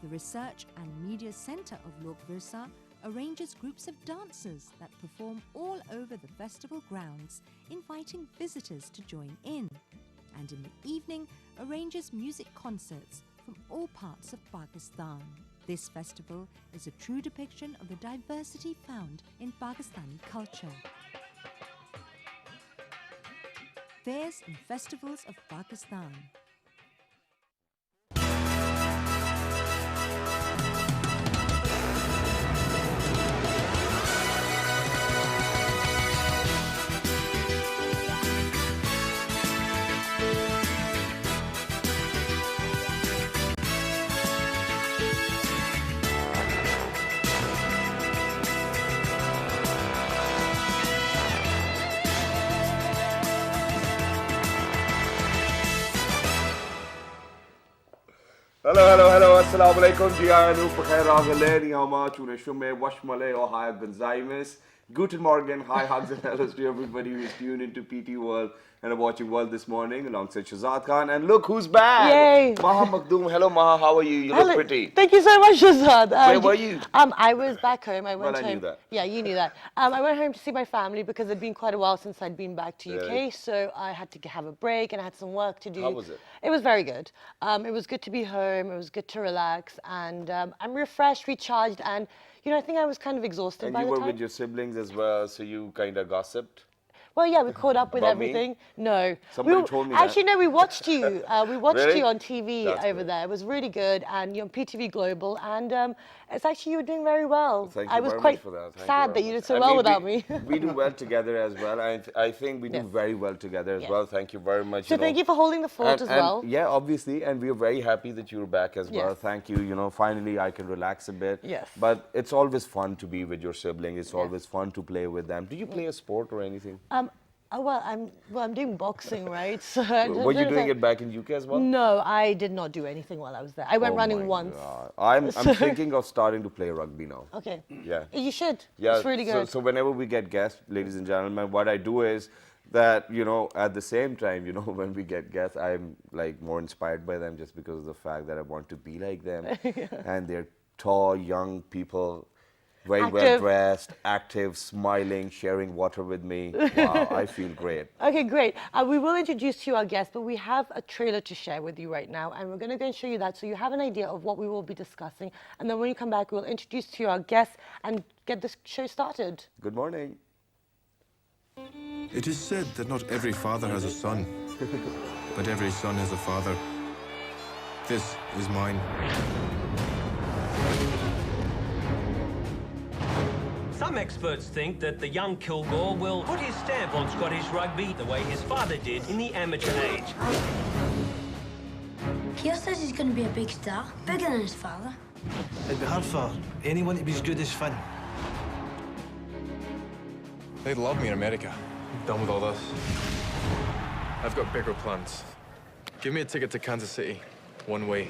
The Research and Media Centre of Lok Virsa arranges groups of dancers that perform all over the festival grounds, inviting visitors to join in, and in the evening arranges music concerts from all parts of Pakistan. This festival is a true depiction of the diversity found in Pakistani culture. Fairs and Festivals of Pakistan. Hello, assalamu alaikum, Jianu, Pakhairagale, Yama, Chuneshume, Washmale, Ohio, Gonzaimus. Guten Morgen, hi, hugs and hellos to everybody who is tuned into PT World and are watching World this morning alongside Shahzad Khan. And look who's back! Yay! Maha Makhdoom. Hello, Maha, how are you? You look pretty. Thank you so much, Shahzad. Where were you? I was back home. I went home. I knew that. Yeah, you knew that. I went home to see my family because it'd been quite a while since I'd been back to UK, so I had to have a break and I had some work to do. How was it? It was very good. It was good to be home. It was good to relax, and I'm refreshed, recharged, and you know, I think I was kind of exhausted by the time. And you were with your siblings as well, so you kind of gossiped? Well, yeah, we caught up with everything. Me? No. Somebody told me actually, that. no, we watched you. We watched Really? you on TV That's over good. there. It was really good, and you're on PTV Global, and it's actually, you were doing very well. Thank you I was very quite much for that. Thank sad you that very you much. did so well without we, me. We do well together as well. I think we do Yes. very well together as Yes. well. Thank you very much. So thank you for holding the fort as well. Yeah, obviously, and we are very happy that you're back as well. Yes. Thank you. You know, finally I can relax a bit. Yes. But it's always fun to be with your siblings. It's always fun to play with them. Do you play a sport or anything? Well, I'm doing boxing, right? So Were you doing it back in UK as well? No, I did not do anything while I was there. I went running once. God. I'm thinking of starting to play rugby now. Okay. Yeah. You should. Yeah. It's really good. So whenever we get guests, ladies and gentlemen, what I do is that, you know, at the same time, you know, when we get guests, I'm like more inspired by them just because of the fact that I want to be like them. And they're tall, young people, very well dressed, active, smiling, sharing water with me. Wow, I feel great. Okay, great. We will introduce you our guest, but we have a trailer to share with you right now, and we're going to go and show you that so you have an idea of what we will be discussing. And then when you come back, we'll introduce to you our guest and get this show started. Good morning. It is said that not every father has a son, but every son has a father. This is mine. Some experts think that the young Kilgore will put his stamp on Scottish rugby the way his father did in the amateur age. Pierre says he's going to be a big star, bigger than his father. It'd be hard for anyone to be as good as Finn. They'd love me in America. I'm done with all this. I've got bigger plans. Give me a ticket to Kansas City. One way.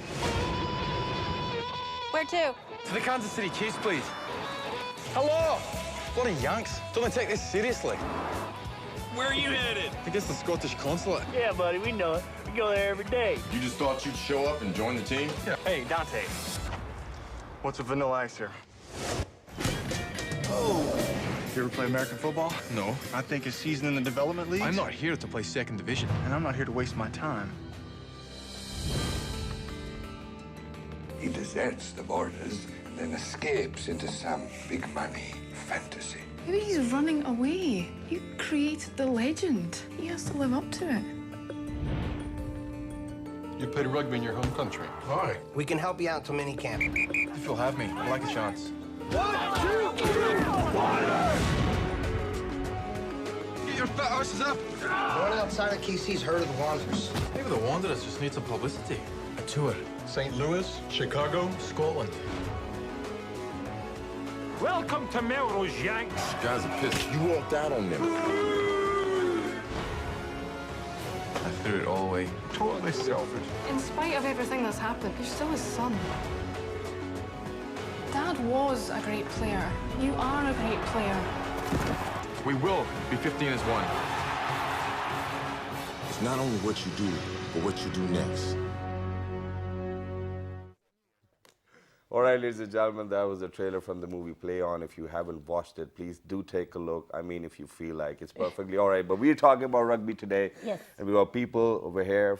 Where to? To the Kansas City Chiefs, please. Hello! Bloody Yanks. Don't they take this seriously? Where are you headed? I guess the Scottish consulate. Yeah, buddy, we know it. We go there every day. You just thought you'd show up and join the team? Yeah. Hey, Dante. What's a vanilla ice here? Oh! You ever play American football? No. I think a season in the development leagues. I'm not here to play second division. And I'm not here to waste my time. He deserts the borders and then escapes into some big money fantasy. Maybe he's running away. You created the legend. He has to live up to it. You played rugby in your home country? Why? We can help you out till minicamp. If you'll have me, I'd like a chance. 1, 2, 3, fire! Get your fat arses up! No one outside of KC's heard of the Wanderers. Maybe the Wanderers just need some publicity. A tour. St. Louis, Chicago, Scotland. Welcome to Melrose, Yanks. These guys are pissed. You walked out on them. I threw it all away. Totally selfish. In spite of everything that's happened, you're still his son. Dad was a great player. You are a great player. We will be 15 as one. It's not only what you do, but what you do next. All right, ladies and gentlemen, that was a trailer from the movie Play On. If you haven't watched it, please do take a look. I mean, if you feel like it's perfectly all right. But we're talking about rugby today. Yes. And we got people over here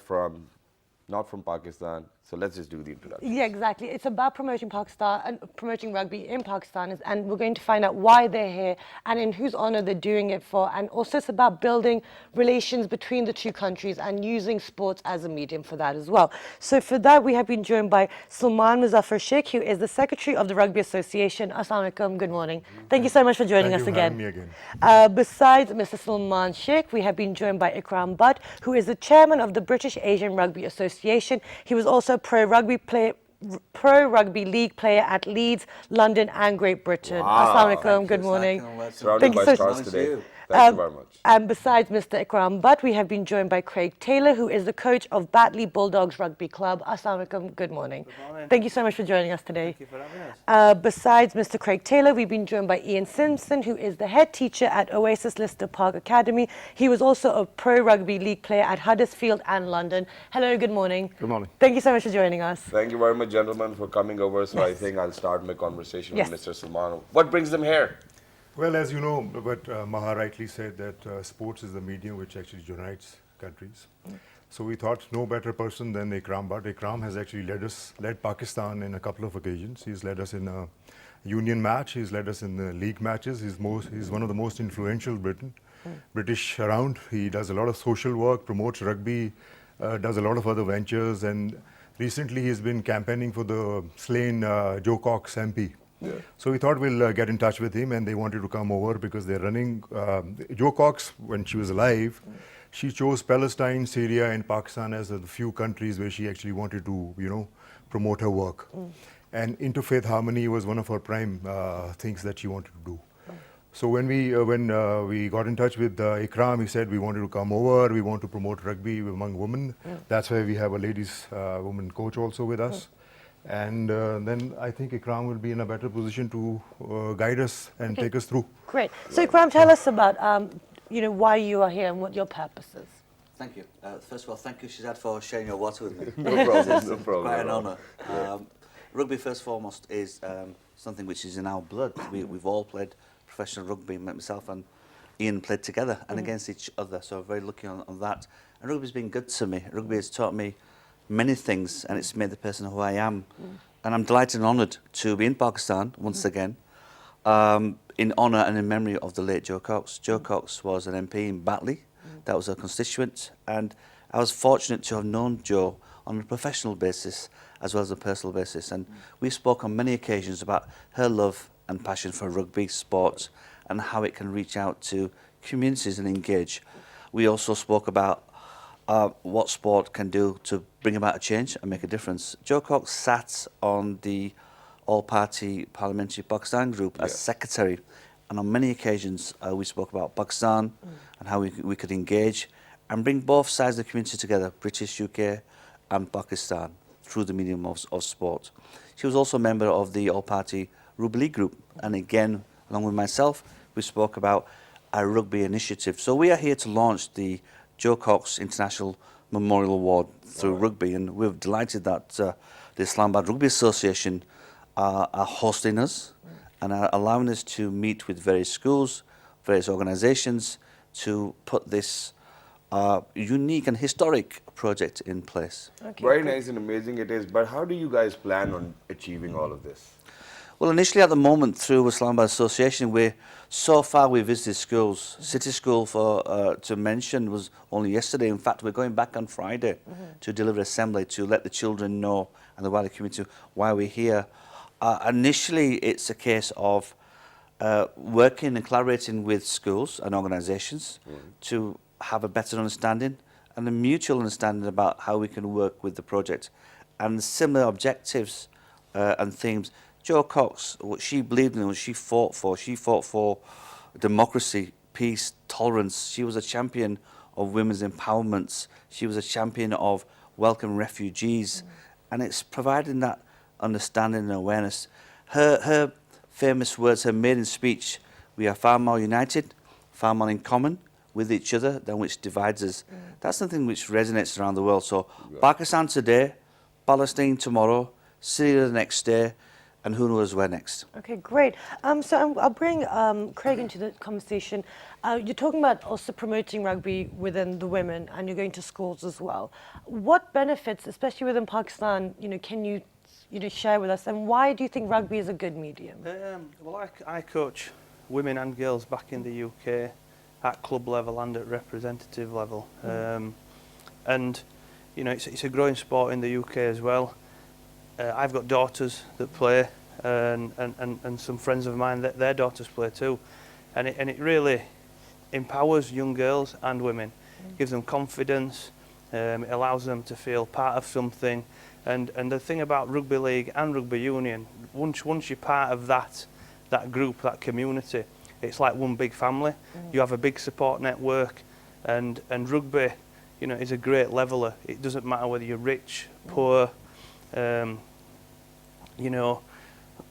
not from Pakistan. So let's just do the introduction. Yeah, exactly. It's about promoting Pakistan and promoting rugby in Pakistan, and we're going to find out why they're here and in whose honor they're doing it for. And also it's about building relations between the two countries and using sports as a medium for that as well. So for that, we have been joined by Salman Muzzafar Sheikh, who is the Secretary of the Rugby Association. Assalamu alaikum, good morning. Thank you so much for joining us again. Thank you for having me again. Besides Mr. Salman Sheikh, we have been joined by Ikram Butt, who is the Chairman of the British Asian Rugby Association. He was also pro rugby league player at Leeds, London and Great Britain. Wow. Assalamu alaikum, good morning. Surrounded by stars today. Thank you very much. And besides Mr. Ikram Butt, we have been joined by Craig Taylor, who is the coach of Batley Bulldogs Rugby Club. Assalamu alaikum, good morning. Good morning. Thank you so much for joining us today. Thank you for having us. Besides Mr. Craig Taylor, we've been joined by Warren Simpson, who is the head teacher at Oasis Lister Park Academy. He was also a pro rugby league player at Huddersfield and London. Hello, good morning. Good morning. Thank you so much for joining us. Thank you very much, gentlemen, for coming over. So I think I'll start my conversation Yes. with Mr. Salman. What brings them here? Well, as you know, but Maha rightly said that sports is the medium which actually unites countries. So we thought no better person than Ikram Butt. Ikram has actually led Pakistan in a couple of occasions. He's led us in a union match. He's led us in the league matches. He's one of the most influential British around. He does a lot of social work, promotes rugby, does a lot of other ventures, and recently he's been campaigning for the slain Joe Cox MP. Yeah. So we thought we'll get in touch with him, and they wanted to come over because they're running. Joe Cox, when she was alive, she chose Palestine, Syria, and Pakistan as the few countries where she actually wanted to, promote her work. And interfaith harmony was one of her prime things that she wanted to do. So when we got in touch with Ikram, he said we wanted to come over. We want to promote rugby among women. That's why we have a ladies woman coach also with us. And then I think Ikram will be in a better position to guide us and take us through. Great. So Ikram, tell us about why you are here and what your purpose is. Thank you. First of all, thank you, Shazad, for sharing your water with me. No problem, It's no problem quite at an all. honour. Yeah. Rugby, first and foremost, is something which is in our blood. We've all played professional rugby. Myself and Ian played together and against each other, so I'm very lucky on that. And rugby's been good to me. Rugby has taught me many things, and it's made the person who I am. And I'm delighted and honoured to be in Pakistan once again, in honour and in memory of the late Joe Cox. Joe Cox was an MP in Batley. That was a constituent, and I was fortunate to have known Joe on a professional basis as well as a personal basis. And we spoke on many occasions about her love and passion for rugby, sport, and how it can reach out to communities and engage. We also spoke about what sport can do to bring about a change and make a difference. Joe Cox sat on the all-party parliamentary Pakistan group as secretary, and on many occasions we spoke about Pakistan and how we could engage and bring both sides of the community together, British, UK and Pakistan, through the medium of sport. She was also a member of the all-party Rugby League group, and again, along with myself, we spoke about a rugby initiative. So we are here to launch the Joe Cox International Memorial Award through rugby, and we're delighted that the Islamabad Rugby Association are hosting us and are allowing us to meet with various schools, various organisations to put this unique and historic project in place. Okay, very nice and amazing it is, but how do you guys plan on achieving all of this? Well, initially at the moment through Islamabad Association, we visited schools. City School, to mention, was only yesterday. In fact, we're going back on Friday to deliver assembly to let the children know and the wider community why we're here. Initially, it's a case of working and collaborating with schools and organisations to have a better understanding and a mutual understanding about how we can work with the project and similar objectives and themes. Joe Cox, what she believed in, what she fought for democracy, peace, tolerance. She was a champion of women's empowerment. She was a champion of welcoming refugees. And it's providing that understanding and awareness. Her famous words, her maiden speech, we are far more united, far more in common with each other than which divides us. That's something which resonates around the world. So Pakistan today, Palestine tomorrow, Syria the next day, and who knows where next. Okay, great. So I'll bring Craig into the conversation. You're talking about also promoting rugby within the women, and you're going to schools as well. What benefits, especially within Pakistan, can you share with us, and why do you think rugby is a good medium? Well, I coach women and girls back in the UK at club level and at representative level, and it's a growing sport in the UK as well. I've got daughters that play, and some friends of mine that their daughters play too, and it really empowers young girls and women, gives them confidence, it allows them to feel part of something, and the thing about rugby league and rugby union, once you're part of that group, that community, it's like one big family. You have a big support network, and rugby, is a great leveler. It doesn't matter whether you're rich, poor,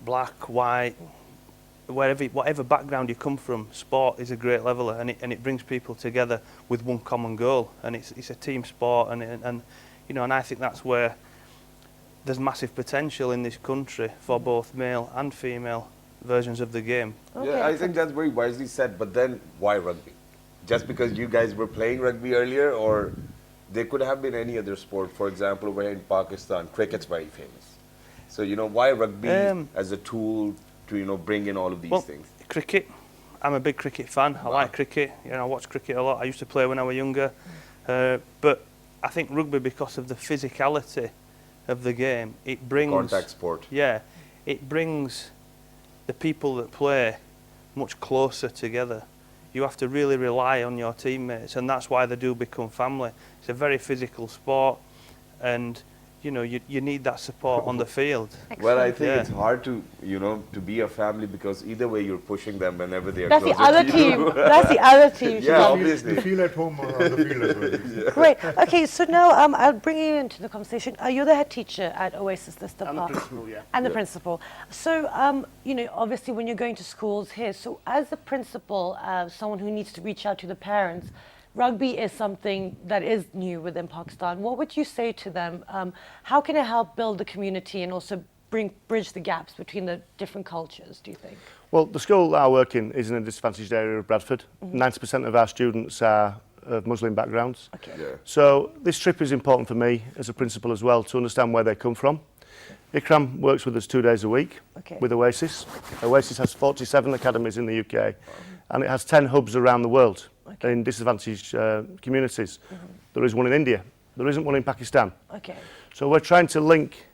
black, white, whatever background you come from, sport is a great leveler, and it brings people together with one common goal, and it's a team sport, and I think that's where there's massive potential in this country for both male and female versions of the game. Okay. Yeah, I think that's very wisely said, but then why rugby? Just because you guys were playing rugby earlier, or there could have been any other sport? For example, over here in Pakistan, cricket's very famous. So, why rugby as a tool to, bring in all of these things? Cricket. I'm a big cricket fan. I like cricket. I watch cricket a lot. I used to play when I was younger. But I think rugby, because of the physicality of the game, it brings... Contact sport. Yeah. It brings the people that play much closer together. You have to really rely on your teammates, and that's why they do become family. It's a very physical sport, and you need that support on the field. Excellent. Well, I think it's hard to to be a family, because either way you're pushing them whenever they're closer to you. That's the other team. Yeah, obviously. They feel at home on the field as well. Yeah. Great. Okay, so now I'll bring you into the conversation. You're the head teacher at Oasis Leicester Park. And the principal, yeah. And the principal. So, obviously when you're going to schools here, so as a principal, someone who needs to reach out to the parents, rugby is something that is new within Pakistan. What would you say to them? How can it help build the community and also bridge the gaps between the different cultures, do you think? Well, the school that I work in is in a disadvantaged area of Bradford. 90% of our students are of Muslim backgrounds. Okay. Yeah. So this trip is important for me as a principal as well, to understand where they come from. Ikram works with us 2 days a week with Oasis. Oasis has 47 academies in the UK, and it has 10 hubs around the world in disadvantaged communities. There is one in India. There isn't one in Pakistan. Okay. So we're trying to link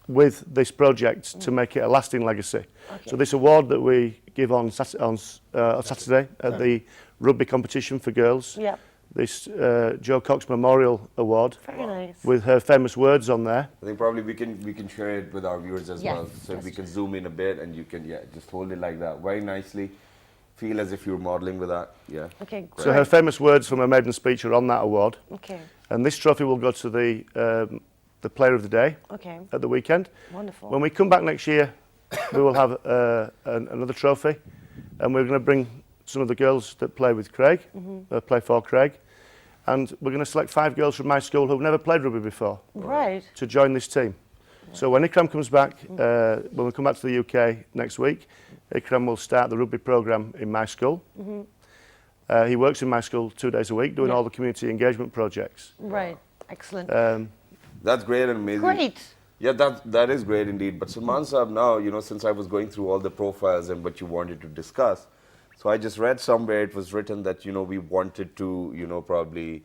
with this project to make it a lasting legacy. So this award that we give on Saturday at the rugby competition for girls, this Jo Cox Memorial Award, very nice, with her famous words on there. I think probably we can share it with our viewers as well. So we can zoom in a bit, and you can just hold it like that very nicely. Feel as if you're modeling with that. Yeah. Okay. Great. So her famous words from her maiden speech are on that award. Okay. And this trophy will go to the player of the day at the weekend. Wonderful. When we come back next year, we will have another trophy, and we're going to bring some of the girls that play with Craig, play for Craig, and we're going to select 5 girls from my school who've never played rugby before to join this team. So when Ikram comes back, when we come back to the UK next week, Ikram will start the rugby programme in my school. He works in my school 2 days a week doing all the community engagement projects. Right, excellent. That's great and amazing. Great. Yeah, that is great indeed. But Salman Saab, now, since I was going through all the profiles and what you wanted to discuss, so I just read somewhere it was written that, we wanted to, probably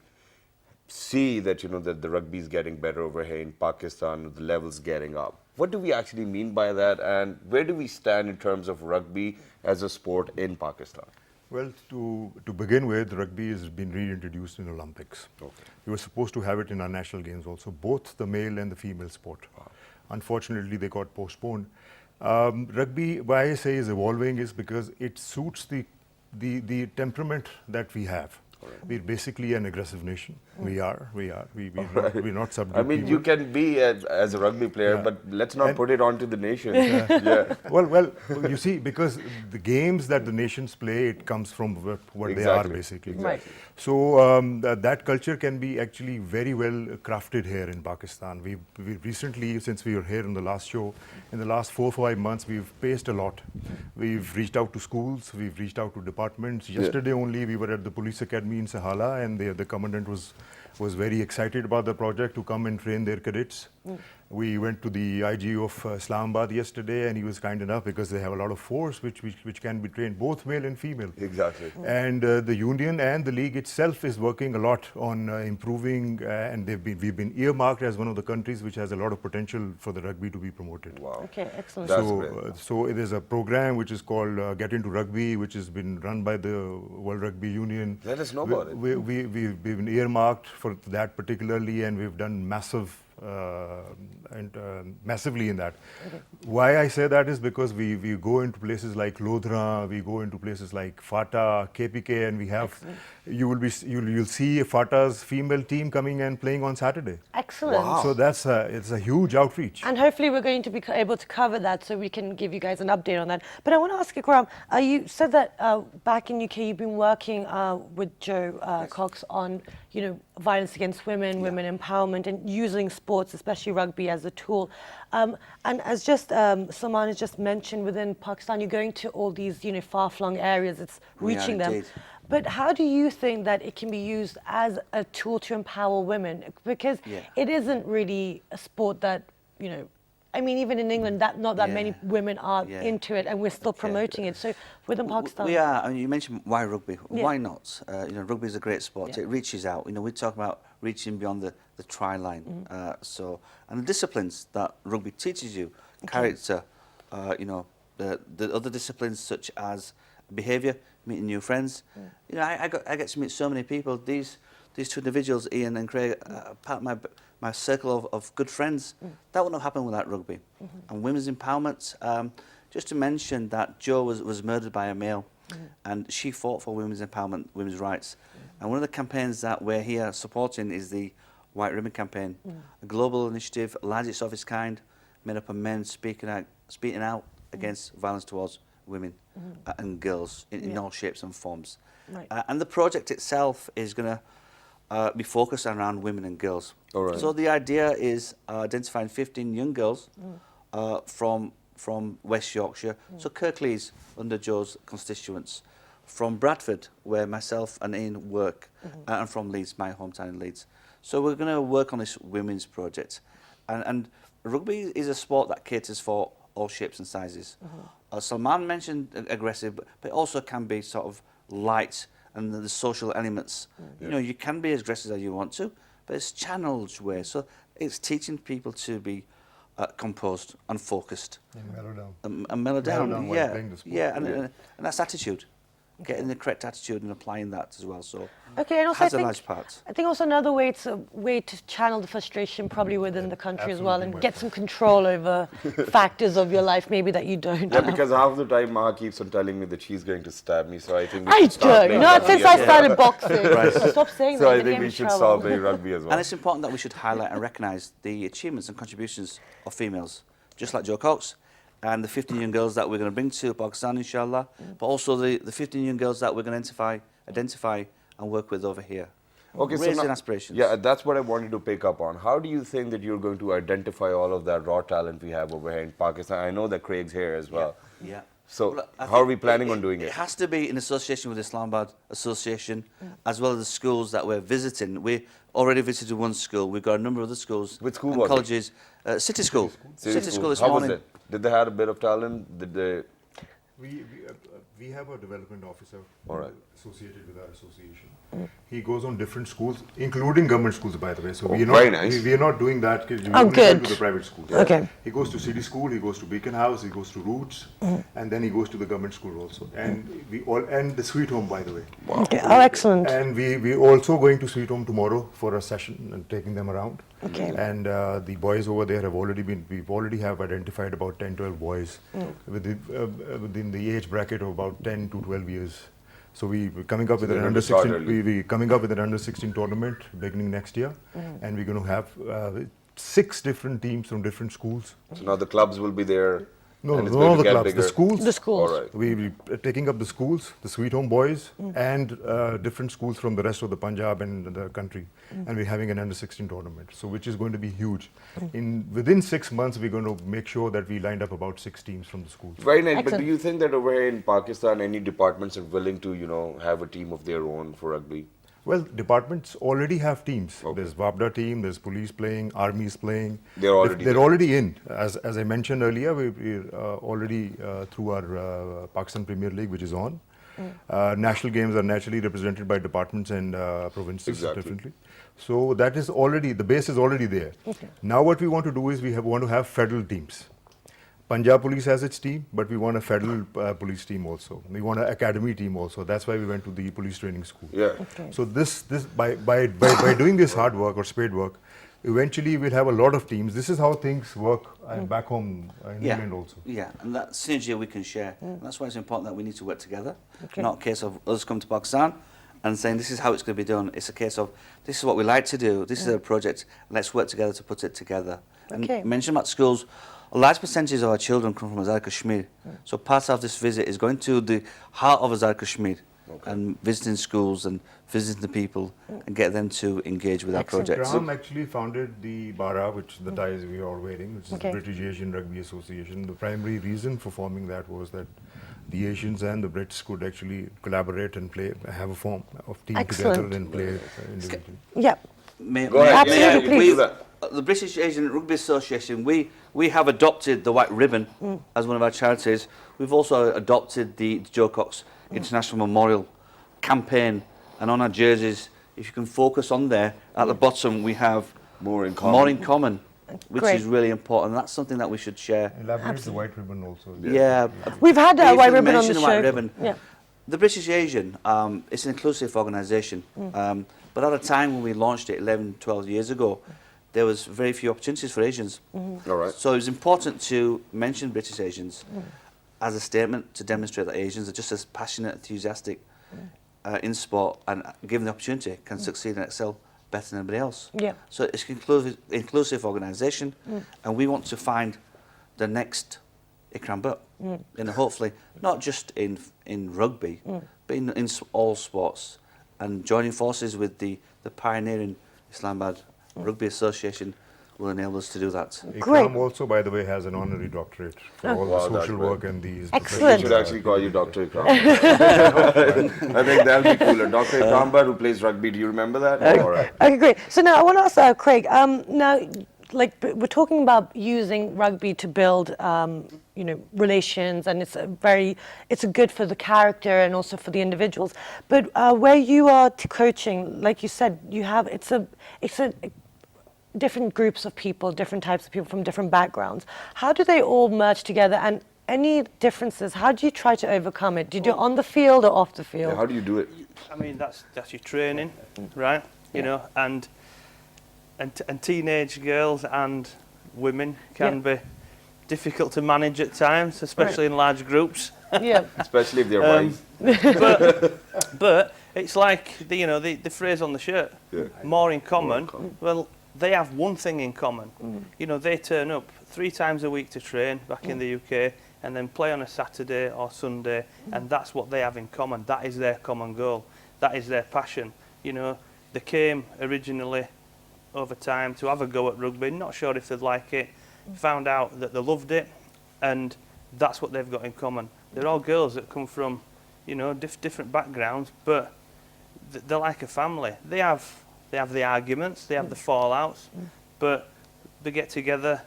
see that, that the rugby is getting better over here in Pakistan, the level's getting up. What do we actually mean by that, and where do we stand in terms of rugby as a sport in Pakistan? Well, to begin with, rugby has been reintroduced in Olympics. We were supposed to have it in our national games also, both the male and the female sport. Unfortunately, they got postponed. Rugby, why I say is evolving, is because it suits the temperament that we have. We're basically an aggressive nation. We're not subdued. I mean, you can be as a rugby player, but let's not put it onto the nation. Well, you see, because the games that the nations play, it comes from what they are basically. So that culture can be actually very well crafted here in Pakistan. We recently, since we were here in the last show, in the last 4 or 5 months, we've paced a lot. We've reached out to schools, we've reached out to departments. Yesterday only we were at the police academy in Sahala, and the commandant was very excited about the project to come and train their cadets. We went to the IG of Islamabad yesterday, and he was kind enough because they have a lot of force which can be trained, both male and female. Exactly. And the union and the league itself is working a lot on improving, and we've been earmarked as one of the countries which has a lot of potential for the rugby to be promoted. Wow. Okay, excellent. So it is a program which is called Get Into Rugby, which has been run by the World Rugby Union. Let us know about it. We've been earmarked for that particularly, and we've done massively in that. Why I say that is because we go into places like Lodhra, we go into places like FATA, KPK, and we have you'll see FATA's female team coming and playing on Saturday. Excellent. Wow. So it's a huge outreach. And hopefully we're going to be able to cover that, so we can give you guys an update on that. But I want to ask you, Ikram, you said that back in UK you've been working with Joe Cox on violence against women, women empowerment, and using sports, especially rugby, as a tool. And as just Salman has just mentioned, within Pakistan, you're going to all these far-flung areas. It's reaching them. But how do you think that it can be used as a tool to empower women? Because it isn't really a sport that I mean, even in England, not that many women are into it, and we're still promoting it. So within Pakistan, we are. I mean, you mentioned why rugby? Why not? Rugby is a great sport. It reaches out. We talk about reaching beyond the try line. And the disciplines that rugby teaches you, character, the other disciplines such as behaviour, meeting new friends. I get to meet so many people. These two individuals, Ian and Craig, part of my circle of good friends. That wouldn't have happened without rugby. And women's empowerment, just to mention that Jo was murdered by a male, and she fought for women's empowerment, women's rights. And one of the campaigns that we're here supporting is the White Ribbon Campaign, a global initiative, largest of its kind, made up of men speaking out against violence towards women and girls in all shapes and forms. And the project itself is going to be focused around women and girls. So the idea is identifying 15 young girls from West Yorkshire, so Kirklees under Joe's constituents, from Bradford, where myself and Ian work, and from Leeds, my hometown in Leeds. So we're going to work on this women's project. And rugby is a sport that caters for all shapes and sizes. Salman mentioned aggressive, but it also can be sort of light, and the social elements. You can be as aggressive as you want to, but it's channeled way. So it's teaching people to be composed and focused. And mellow down. And that's attitude. Getting the correct attitude and applying that as well. So and also has a large part. I think also another way, it's a way to channel the frustration probably within the country as well, and get some control over factors of your life maybe that you don't have. Because half the time Ma keeps on telling me that she's going to stab me, so I think I don't. Not since I started boxing. Stop saying that. So I think we should start playing rugby as well. And it's important that we should highlight and recognise the achievements and contributions of females, just like Jo Cox, and the 15 young girls that we're going to bring to Pakistan, inshallah, but also the 15 young girls that we're going to identify and work with over here. Okay, raising so now, aspirations. Yeah, that's what I wanted to pick up on. How do you think that you're going to identify all of that raw talent we have over here in Pakistan? I know that Craig's here as well. So how are we planning on doing it? It has to be in association with the Islamabad Association, as well as the schools that we're visiting. We already visited one school. We've got a number of other schools. Which school and was colleges. City School. City School this How morning. was it? Did they have a bit of talent? Did they? We have a development officer associated with our association. He goes on different schools, including government schools, by the way. So we are not doing that. We only go to the private schools. He goes to City School, he goes to Beacon House, he goes to Roots, and then he goes to the government school also. And and the Sweet Home, by the way. Excellent. And we're also going to Sweet Home tomorrow for a session and taking them around. And the boys over there we already have identified about 10, 12 boys within the age bracket of about 10 to 12 years. So we're coming up with they're an going under to start 16. early. We're coming up with an under 16 tournament beginning next year, and we're going to have 6 different teams from different schools. So now the clubs will be there. No, and it's no, going to the get clubs, bigger. the schools. The schools. All right. We're taking up the schools, the Sweet Home Boys, and different schools from the rest of the Punjab and the country. And we're having an under 16 tournament, so which is going to be huge. Within 6 months, we're going to make sure that we lined up about 6 teams from the schools. Very nice. But Excellent. do you think that over here in Pakistan, any departments are willing to, have a team of their own for rugby? Well, departments already have teams. Okay. There's WAPDA team, there's police playing, army's playing. They're already in. As I mentioned earlier, we're already through our Pakistan Premier League, which is on. National games are naturally represented by departments and provinces differently. So that is already, the base is already there. Okay. Now what we want to do is want to have federal teams. Punjab Police has its team, but we want a federal police team also. We want an academy team also. That's why we went to the police training school. Yeah. Okay. So by doing this hard work or spade work, eventually we'll have a lot of teams. This is how things work back home in England also. Yeah, and that synergy we can share. And that's why it's important that we need to work together. Not a case of us come to Pakistan and saying this is how it's going to be done. It's a case of this is what we like to do. This is a project. Let's work together to put it together. And mention about schools. A large percentage of our children come from Azad Kashmir. So part of this visit is going to the heart of Azad Kashmir and visiting schools and visiting the people and get them to engage with our projects. Ikram actually founded the BARA, which is the ties we are wearing, which is the British Asian Rugby Association. The primary reason for forming that was that the Asians and the Brits could actually collaborate and play, have a form of team together and play individually. Yeah. Go ahead. Absolutely, please. The British Asian Rugby Association, we have adopted the white ribbon as one of our charities. We've also adopted the Joe Cox International Memorial campaign, and on our jerseys, if you can focus on there, at the bottom we have more in common, which is really important. That's something that we should share. Elaborate the white ribbon also. Yeah. We've had a white ribbon on the show. show. Ribbon. Yeah. The British Asian, it's an inclusive organisation, but at a time when we launched it 11, 12 years ago, there was very few opportunities for Asians. All right. So it was important to mention British Asians as a statement to demonstrate that Asians are just as passionate, enthusiastic in sport, and given the opportunity can succeed and excel better than anybody else. Yeah. So it's an inclusive organisation, and we want to find the next Ikram Butt, and hopefully not just in rugby, but in all sports, and joining forces with the pioneering Islamabad Rugby Association will enable us to do that. Ikram also, by the way, has an honorary doctorate for all the social work and these. Excellent. We should actually call you Dr. Ikram. I think that'll be cooler. Dr. Ikram, who plays rugby. Do you remember that? All right. Okay, great. So now I want to ask Craig. Now, like we're talking about using rugby to build, relations, and it's good for the character and also for the individuals. But where you are coaching, like you said, it's a different groups of people, different types of people from different backgrounds. How do they all merge together? And any differences, how do you try to overcome it? Do you do it on the field or off the field? Yeah, how do you do it? I mean, that's your training, right? You know, and teenage girls and women can be difficult to manage at times, especially in large groups. Yeah. Especially if they're white. But it's like the phrase on the shirt, more in common. Well, they have one thing in common. You know, they turn up 3 times a week to train back in the UK and then play on a Saturday or Sunday, and that's what they have in common. That is their common goal. That is their passion. You know, they came originally over time to have a go at rugby, not sure if they'd like it, found out that they loved it, and that's what they've got in common. They're all girls that come from, different backgrounds, but they're like a family. They have the arguments, they have the fallouts, but they get together,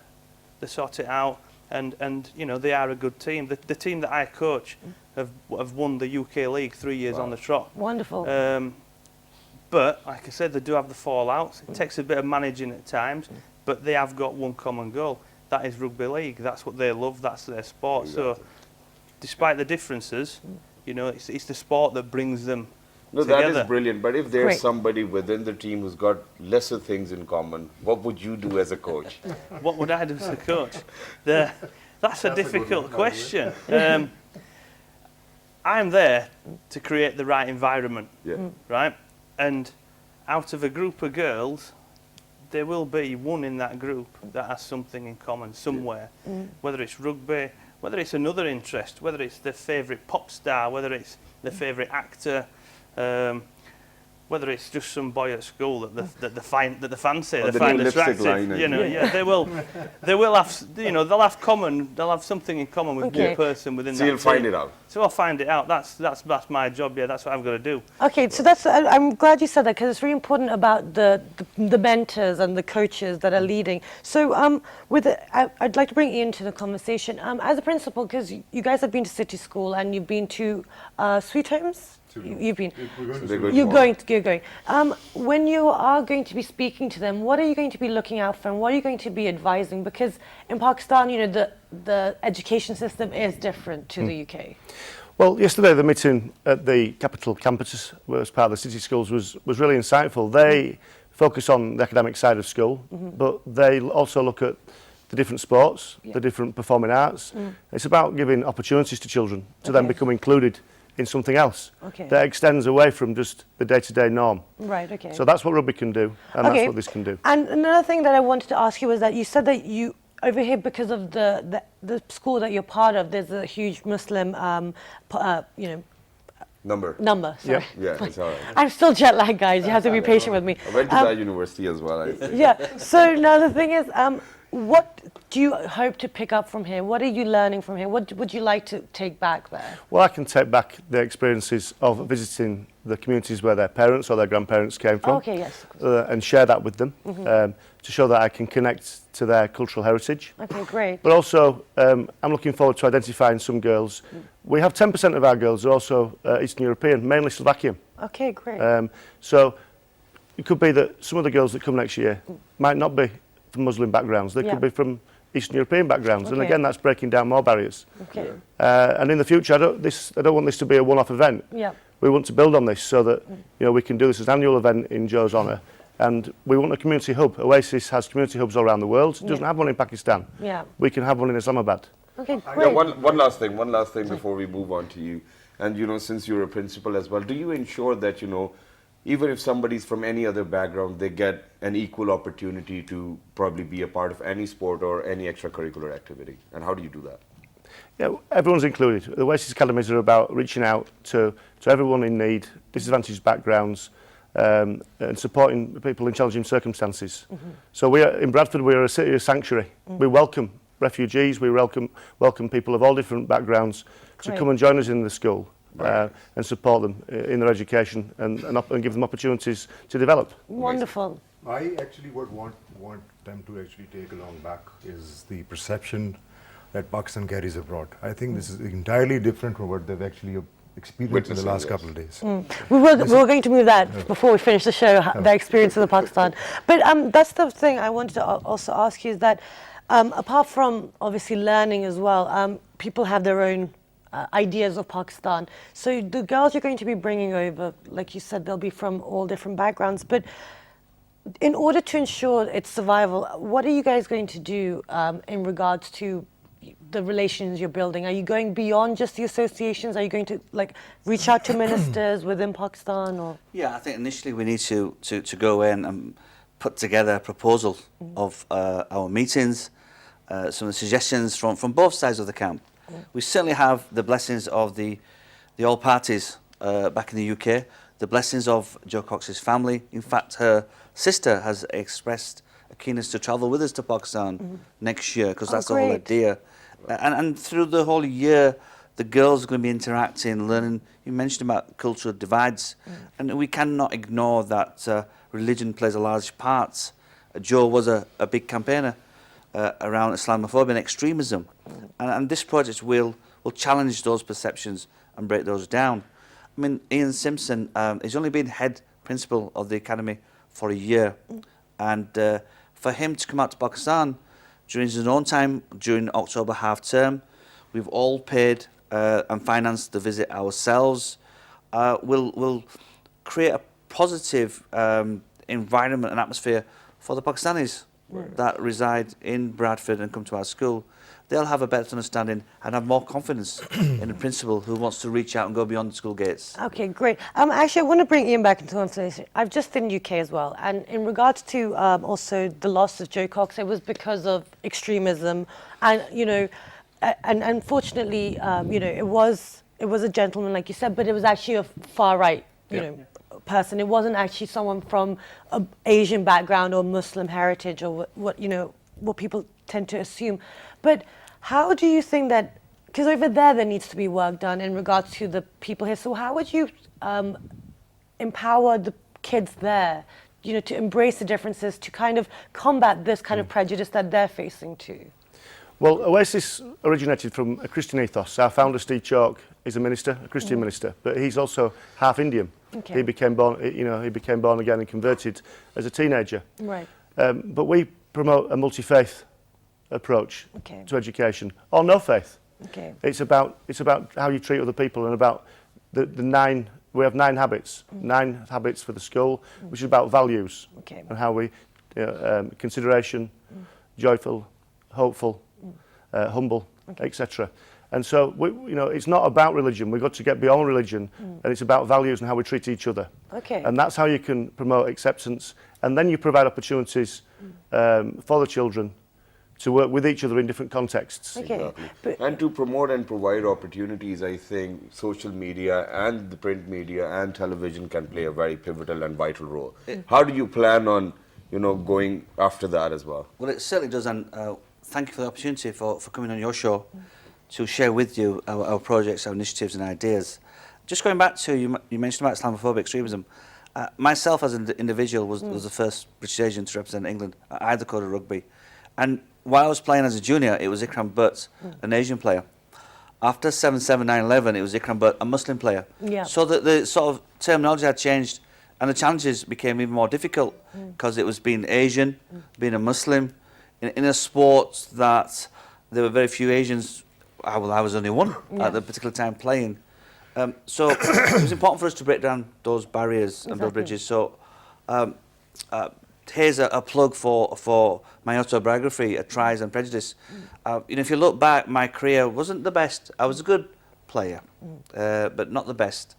they sort it out, and they are a good team. The team that I coach have won the UK League 3 years on the trot. Wonderful. But like I said, they do have the fallouts. It takes a bit of managing at times, but they have got one common goal. That is rugby league. That's what they love. That's their sport. So, despite the differences, it's the sport that brings them together. That is brilliant. But if there's somebody within the team who's got lesser things in common, what would you do as a coach? What would I do as a coach? That's a difficult question. I'm there to create the right environment, Yeah. right? And out of a group of girls, there will be one in that group that has something in common somewhere, whether it's rugby, whether it's another interest, whether it's their favourite pop star, whether it's their favourite actor, whether it's just some boy at school that the fans say they find attractive. You know, yeah, they will have, you know, they'll have something in common with one person within that team. So you'll find it out. So I'll find it out. That's my job. Yeah, that's what I've got to do. Okay, so that's I'm glad you said that, because it's really important about the mentors and the coaches that are leading. So I'd like to bring Ian to the conversation. As a principal, because you guys have been to City School and you've been to Sweet Homes. You've been. You're going. When you are going to be speaking to them, what are you going to be looking out for, and what are you going to be advising? Because in Pakistan, you know, the education system is different to the UK. Well, yesterday the meeting at the capital campus, as part of the City Schools, was really insightful. They focus on the academic side of school, but they also look at the different sports, the different performing arts. It's about giving opportunities to children to then become included in something else that extends away from just the day-to-day norm. Right, okay. So that's what rugby can do, and that's what this can do. And another thing that I wanted to ask you was that you said that you, over here, because of the school that you're part of, there's a huge Muslim, you know, Number, sorry. Yeah, it's all right. I'm still jet lagged, guys. You have to be patient with me. I went to that university as well, I think. Yeah, so now the thing is, what do you hope to pick up from here? What are you learning from here? What would you like to take back there? Well, I can take back the experiences of visiting the communities where their parents or their grandparents came from. Okay, yes. And share that with them to show that I can connect to their cultural heritage. Okay, great. But also, I'm looking forward to identifying some girls. We have 10% of our girls are also Eastern European, mainly Slovakian. Okay, great. So it could be that some of the girls that come next year might not be from Muslim backgrounds. They could be from Eastern European backgrounds. And again, that's breaking down more barriers. Okay. And in the future, I don't want this to be a one-off event. Yeah. We want to build on this so that you know we can do this as an annual event in Joe's honour. And we want a community hub. Oasis has community hubs all around the world. It doesn't have one in Pakistan. Yeah. We can have one in Islamabad. Okay, great. Yeah, one last thing before we move on to you. And, you know, since you're a principal as well, do you ensure that, you know, even if somebody's from any other background, they get an equal opportunity to probably be a part of any sport or any extracurricular activity? And how do you do that? Yeah, everyone's included. The Oasis Academies are about reaching out to everyone in need, disadvantaged backgrounds, and supporting people in challenging circumstances. So we are, in Bradford, we are a city of sanctuary. We welcome refugees, we welcome people of all different backgrounds to come and join us in the school. And support them in their education and give them opportunities to develop. Wonderful. I actually would want them to actually take along back is the perception that Pakistan carries abroad. I think this is entirely different from what they've actually experienced in the last couple of days. We're going to move that before we finish the show, their experience in Pakistan. But that's the thing I wanted to also ask you is that apart from obviously learning as well, people have their own ideas of Pakistan. So the girls you're going to be bringing over, like you said, they'll be from all different backgrounds. But in order to ensure its survival, what are you guys going to do in regards to the relations you're building? Are you going beyond just the associations? Are you going to reach out to ministers within Pakistan? Or? Yeah, I think initially we need to go in and put together a proposal of our meetings, some of the suggestions from both sides of the camp. We certainly have the blessings of the all parties back in the UK, the blessings of Jo Cox's family. In fact, her sister has expressed a keenness to travel with us to Pakistan next year, because that's the whole idea. And through the whole year, the girls are going to be interacting, learning. You mentioned about cultural divides, and we cannot ignore that religion plays a large part. Jo was a big campaigner around Islamophobia and extremism, and this project will challenge those perceptions and break those down. I mean, Ian Simpson has only been head principal of the academy for a year, and for him to come out to Pakistan during his own time, during October half term, we've all paid and financed the visit ourselves. We'll create a positive environment and atmosphere for the Pakistanis that reside in Bradford and come to our school. they'll have a better understanding and have more confidence in a principal who wants to reach out and go beyond the school gates. Okay, great. Actually, I want to bring Ian back into the conversation. I've just been in the UK as well, and in regards to also the loss of Joe Cox, it was because of extremism, and you know, and unfortunately, you know, it was a gentleman, like you said, but it was actually a far right, you know, person. It wasn't actually someone from an Asian background or Muslim heritage or what you know, what people tend to assume. But how do you think that, because over there needs to be work done in regards to the people here, so how would you empower the kids there, you know, to embrace the differences, to kind of combat this kind of prejudice that they're facing too? Well, Oasis originated from a Christian ethos. Our founder, Steve Chalk, is a minister, a Christian minister, but he's also half Indian. Okay. He became born, you know, he became born again and converted as a teenager. Right. But we promote a multi-faith approach to education, or no faith. Okay. It's about how you treat other people, and about the 9. We have 9 habits, 9 habits for the school, which is about values and how we consideration, joyful, hopeful, humble, etc. And so you know, it's not about religion. We've got to get beyond religion, and it's about values and how we treat each other. Okay. And that's how you can promote acceptance, and then you provide opportunities for the children to work with each other in different contexts. Okay. Exactly. And to promote and provide opportunities, I think social media and the print media and television can play a very pivotal and vital role. How do you plan on, you know, going after that as well? Well, it certainly does, and thank you for the opportunity for coming on your show to share with you our projects, our initiatives and ideas. Just going back to, you mentioned about Islamophobic extremism. Myself as an individual was the first British Asian to represent England. I had the code of rugby. And while I was playing as a junior, it was Ikram Butt, an Asian player. After 7/7, 9/11, it was Ikram Butt, a Muslim player. Yeah. So the sort of terminology had changed, and the challenges became even more difficult because it was being Asian, being a Muslim, in a sport that there were very few Asians. I was only one at the particular time playing. So it was important for us to break down those barriers and build bridges. So here's a plug for my autobiography, Tries and Prejudice. You know, if you look back, my career wasn't the best. I was a good player, but not the best,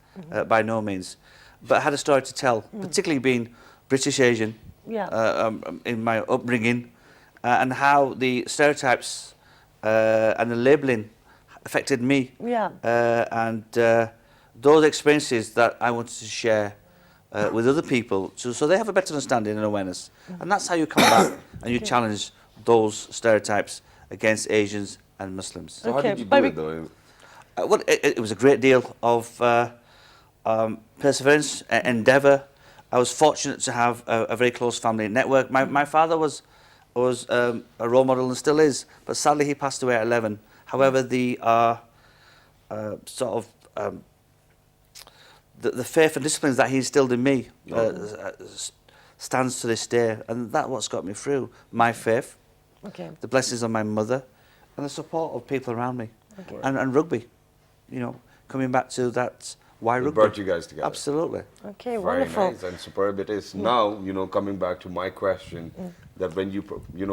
by no means. But I had a story to tell, particularly being British Asian in my upbringing, and how the stereotypes and the labelling affected me. And those experiences that I wanted to share with other people, so they have a better understanding and awareness. And that's how you come back and you challenge those stereotypes against Asians and Muslims. So how did you do it though? Well, it was a great deal of perseverance, endeavour. I was fortunate to have a very close family network. My father was a role model and still is, but sadly he passed away at 11. However, the sort of the faith and disciplines that he instilled in me stands to this day, and that's what's got me through. My faith, the blessings of my mother, and the support of people around me, and rugby. You know, coming back to that, why rugby? Brought you guys together. Absolutely. Okay, Very wonderful. nice and superb it is. Now, you know, coming back to my question, that when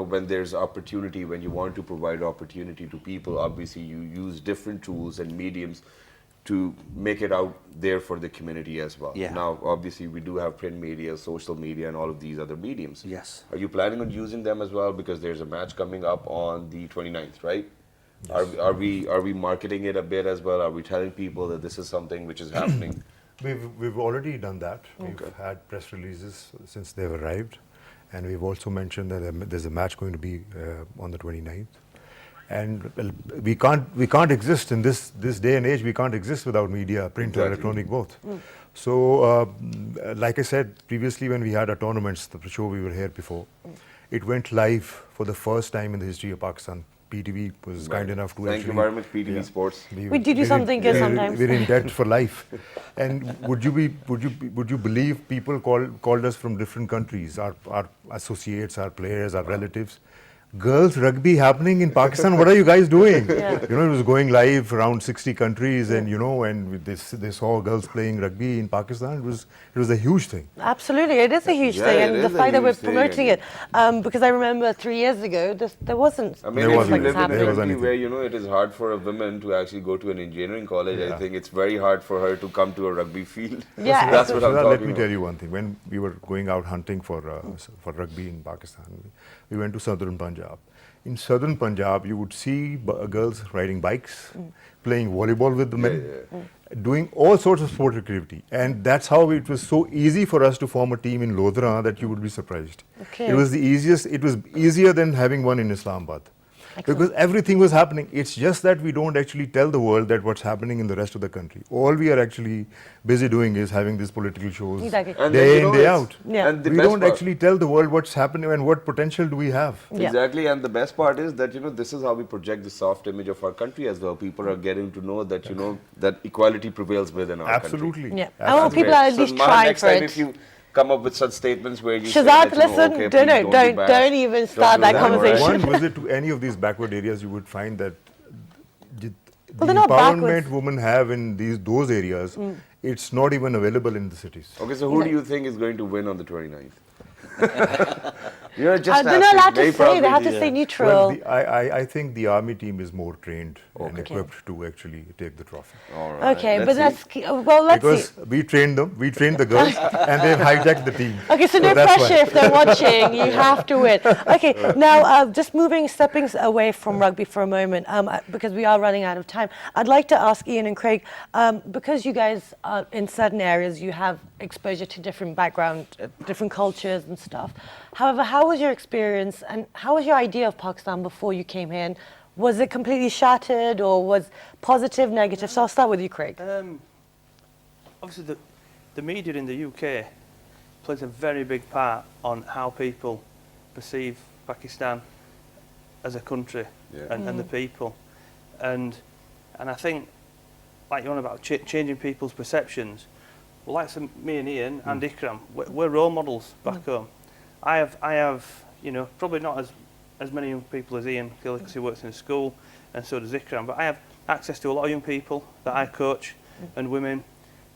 when there's opportunity, when you want to provide opportunity to people, obviously you use different tools and mediums to make it out there for the community as well. Yeah. Now, obviously, we do have print media, social media, and all of these other mediums. Yes. Are you planning on using them as well? Because there's a match coming up on the 29th, right? Yes. Are we marketing it a bit as well? Are we telling people that this is something which is happening? We've already done that. We've had press releases since they've arrived, and we've also mentioned that there's a match going to be on the 29th. And we can't exist in this day and age. We can't exist without media, print or electronic, both. So, like I said previously, when we had our tournaments, the show we were here before, it went live for the first time in the history of Pakistan. PTV was kind enough to Thank you very much, PTV Sports. We do something good sometimes. We're in debt for life. And would you believe people called us from different countries, our associates, our players, our relatives, girls rugby happening in Pakistan. What are you guys doing? You know, it was going live around 60 countries, and you know, and they saw girls playing rugby in Pakistan. It was a huge thing. Absolutely, it is a huge thing, and the fact that we're promoting it, because I remember 3 years ago, there wasn't. I mean, if you live in a country where you know it is hard for a woman to actually go to an engineering college, I think it's very hard for her to come to a rugby field. Yeah, that's what I'm talking about. Let me tell you one thing. When we were going out hunting for rugby in Pakistan, we went to southern Punjab. In southern Punjab, you would see girls riding bikes, playing volleyball with the men, doing all sorts of sport activity. And that's how it was so easy for us to form a team in Lodhra that you would be surprised. It was the easiest, it was easier than having one in Islamabad. Because everything was happening. It's just that we don't actually tell the world that what's happening in the rest of the country. All we are actually busy doing is having these political shows day in, day out. And we don't actually tell the world what's happening and what potential do we have. Exactly, and the best part is that, you know, this is how we project the soft image of our country as well. People are getting to know that, you know, that equality prevails within our country. Absolutely. And people are at least trying next for time it. If you come up with such statements where you Shazad, say that, listen, okay, don't even start that conversation. One visit to any of these backward areas, you would find that the empowerment backwards women have in those areas, it's not even available in the cities. Okay, so who do you think is going to win on the 29th? You're just they're not allowed to say, they have to stay neutral. Well, I think the army team is more trained and equipped to actually take the trophy. All right. Okay, but let's because we trained them, we trained the girls, and they've hijacked the team. Okay, so no pressure if they're watching, you have to win. Okay, now just stepping away from rugby for a moment, because we are running out of time. I'd like to ask Ian and Craig, because you guys are in certain areas, you have exposure to different background, different cultures and stuff. However, how was your experience and how was your idea of Pakistan before you came here? Was it completely shattered or was positive, negative? So I'll start with you, Craig. Obviously, the media in the UK plays a very big part on how people perceive Pakistan as a country and the people. And I think, like you're on about changing people's perceptions, well, like me and Ian and Ikram, we're role models back home. I have, you know, probably not as many young people as Ian, because he works in a school, and so does Ikram, but I have access to a lot of young people that I coach and women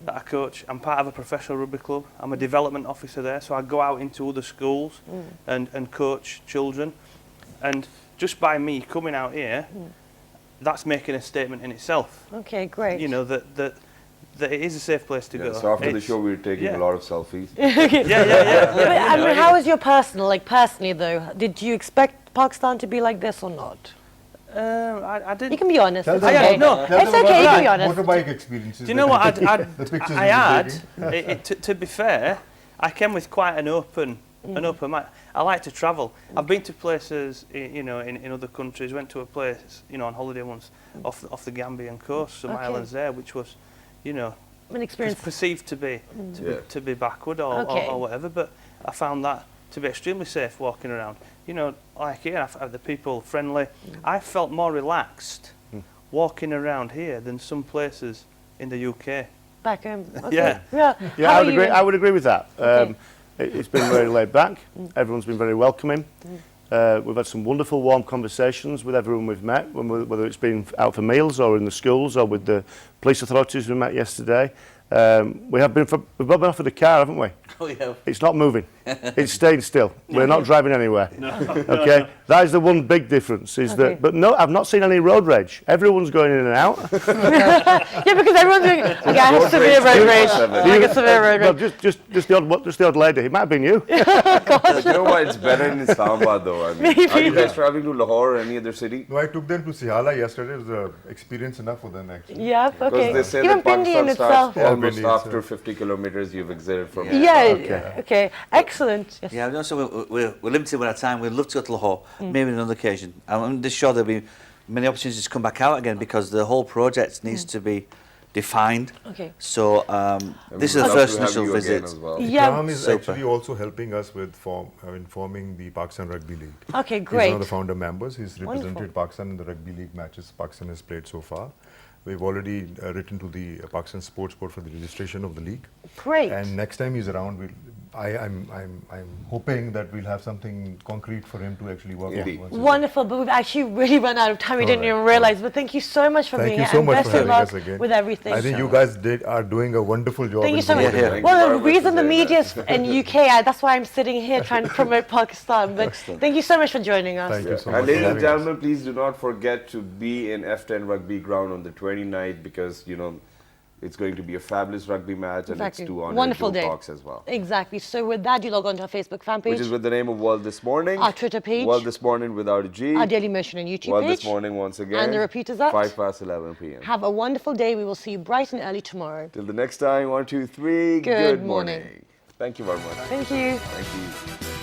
that I coach. I'm part of a professional rugby club. I'm a development officer there, so I go out into other schools and coach children. And just by me coming out here, that's making a statement in itself. Okay, great. You know, that it is a safe place to go. So after the show, we were taking a lot of selfies. But how was your personally though? Did you expect Pakistan to be like this or not? I didn't. You can be honest. It's okay. No, it's okay. You can be honest. Motorbike experiences. Do you know what I had? To be fair, I came with quite an open mind. I like to travel. I've been to places, you know, in other countries. Went to a place, you know, on holiday once off the Gambian coast, some islands there, which was, you know, an experience perceived to be backward or whatever. But I found that to be extremely safe walking around. You know, like here, the people friendly. I felt more relaxed walking around here than some places in the UK. Back home. Yeah. I would agree with that. It's been very laid back. Everyone's been very welcoming. We've had some wonderful, warm conversations with everyone we've met, whether it's been out for meals or in the schools or with the police authorities we met yesterday. We've been offered a car, haven't we? Oh, yeah. It's not moving. It's staying still. We're not driving anywhere. No. Okay, that is the one big difference. That, but no, I've not seen any road rage. Everyone's going in and out. Yeah, because everyone's doing. Okay, I have severe road rage. I get severe road rage. No, just the odd lady. It might have been you. But you know what? It's better in Islamabad, though. I mean, are you guys traveling to Lahore or any other city? No, I took them to Sihala yesterday. It was experience enough for them actually. Yeah, okay. Because they say even that Pakistan starts almost Pindi after 50 kilometers you've exited from it. Yeah. Okay. Excellent. Yes. Yeah, also we're limited with our time. We'd love to go to Lahore, maybe on another occasion. I'm just sure there'll be many opportunities to come back out again because the whole project needs to be defined. Okay. So this is the first initial visit. Well. Ikram is actually also helping us with forming the Pakistan Rugby League. Okay, great. He's one of the founder members. He's represented Pakistan in the Rugby League matches Pakistan has played so far. We've already written to the Pakistan Sports Board for the registration of the league. Great. And next time he's around, I'm hoping that we'll have something concrete for him to actually work on. once Wonderful, but we've actually really run out of time. We didn't even realize. But thank you so much for being here. Thank you so much best for of having luck us again. with everything. I think you guys are doing a wonderful job. Thank you so much. Well, the reason the media's in UK, that's why I'm sitting here trying to promote Pakistan. But thank you so much for joining us. Thank you so And much. ladies and gentlemen, please do not forget to be in F10 Rugby Ground on the 29th because, you know, it's going to be a fabulous rugby match and Exactly. it's to honor Wonderful Joe day. Cox as well. Exactly. So with that, you log on to our Facebook fan page. Which is with the name of World This Morning. Our Twitter page. World This Morning without a G. Our Daily Motion and YouTube World page. This Morning once again. And the repeat is at 11 p.m. Have a wonderful day. We will see you bright and early tomorrow. Till the next time, 1, 2, 3. Good morning. Thank you very much. Thank you. Thank you.